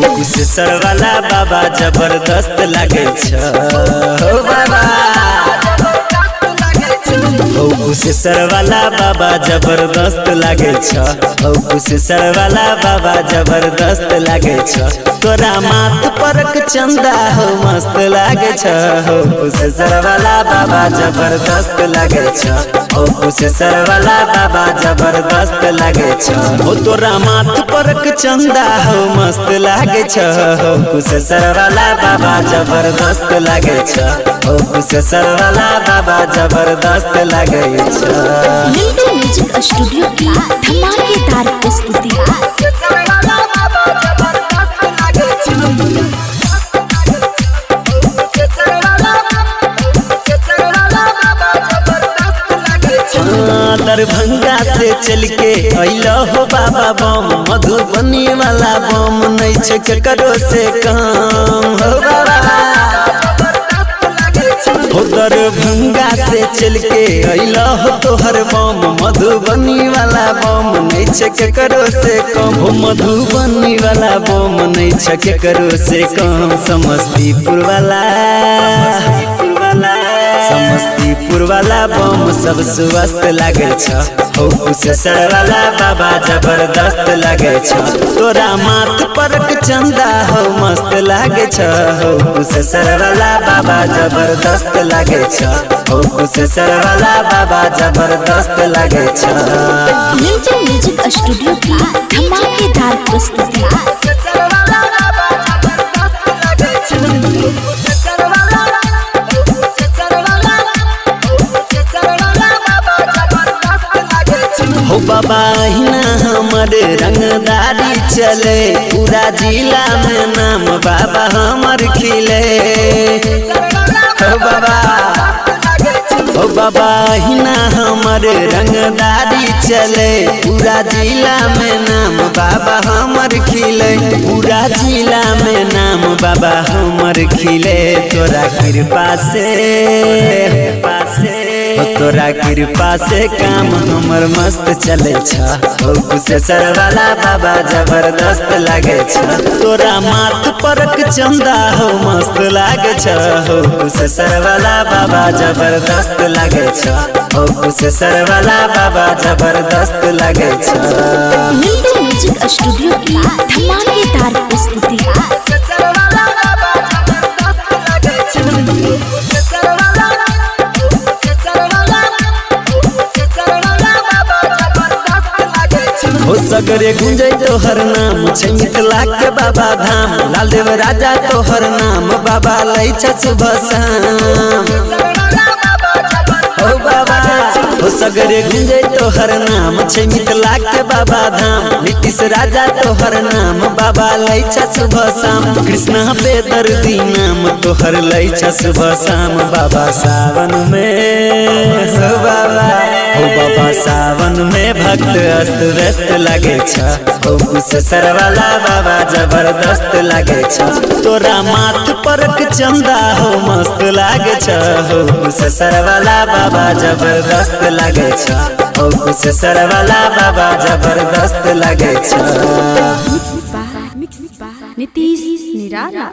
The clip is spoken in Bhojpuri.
कुशेश्वर वाला बाबा जबरदस्त लागे छ हो बाबा। कुशेश्वर वाला बाबा जबरदस्त लागे छ हो कुशेश्वर वाला बाबा जबरदस्त लागे छ। तोरा माथ परक चंदा हो मस्त लागे छ हो कुशेश्वर वाला बाबा जबरदस्त लागे छ हो कुशेश्वर वाला बाबा जबरदस्त लागे छ। हो तोरा माथ परक चंदा हो मस्त लागे छ हो कुशेश्वर वाला बाबा जबरदस्त लागे छ हो कुशेश्वर वाला बाबा जबरदस्त लागे छ। मिंटू म्यूजिक स्टूडियो की धमाकेदार प्रस्तुति। दरभंगा से चल के अइलो हो बाबा बम मधुबनी वाला बम नहीं छै ककरो से कम हो बाबा। हो दरभंगा से चल के अइलो हो तोहर बम मधुबनी वाला बम नहीं छै ककरो से कम हो मधुबनी वाला बम नहीं छै ककरो से कम। समस्तीपुर वाला बम सब स्वस्थ लागे छ हो कुशेश्वर वाला बाबा जबरदस्त लागे छ। तोरा माथ परक चंदा हो मस्त लागे छ हो कुशेश्वर वाला बाबा जबरदस्त लागे छ हो कुशेश्वर वाला बाबा जबरदस्त लागे छ। मिंटू म्यूजिक स्टूडियो की धमाकेदार प्रस्तुति। हो बाबा हिना हमर रंगदारी चले पूरा जिला में नाम बाबा हमर खिले हो बाबा हिना हमर रंगदारी चले पूरा जिला में नाम बाबा हमर खिले पूरा जिला में नाम बाबा हमर खिले। तोरा कृपा से तोरा कृपा से काम हमर मस्त चले छ हो कुशेश्वर वाला बाबा जबरदस्त लागे छ। तोरा माथ परक चंदा हो मस्त लागे छ हो कुशेश्वर वाला बाबा जबरदस्त लागे छ हो कुशेश्वर वाला बाबा जबरदस्त लागे छ। मिंटू म्यूजिक स्टूडियो की धमाकेदार प्रस्तुति। हो सगरे गुंजै तोहर नाम छै मिथिला के बाबा धाम लालदेव राजा तोहर नाम बाबा लै छ सुबह शाम हो बाबा। हो सगरे गुंजै तोहर नाम छै मिथिला के बाबा धाम नीतीश राजा तोहर नाम बाबा लै छ सुबह शाम। कृष्णा बेदर्दी नाम तोहर लै छ सुबह शाम। बाबा सावन में हो बाबा सावन में भक्त अस्त व्यस्त लागे छ हो कुशेश्वर वाला बाबा जबरदस्त लागे छ। तोरा माथ परक चंदा हो मस्त लागे छ हो कुशेश्वर वाला बाबा जबरदस्त लागे छ हो कुशेश्वर वाला बाबा जबरदस्त लागे छ। नीतीश निराला।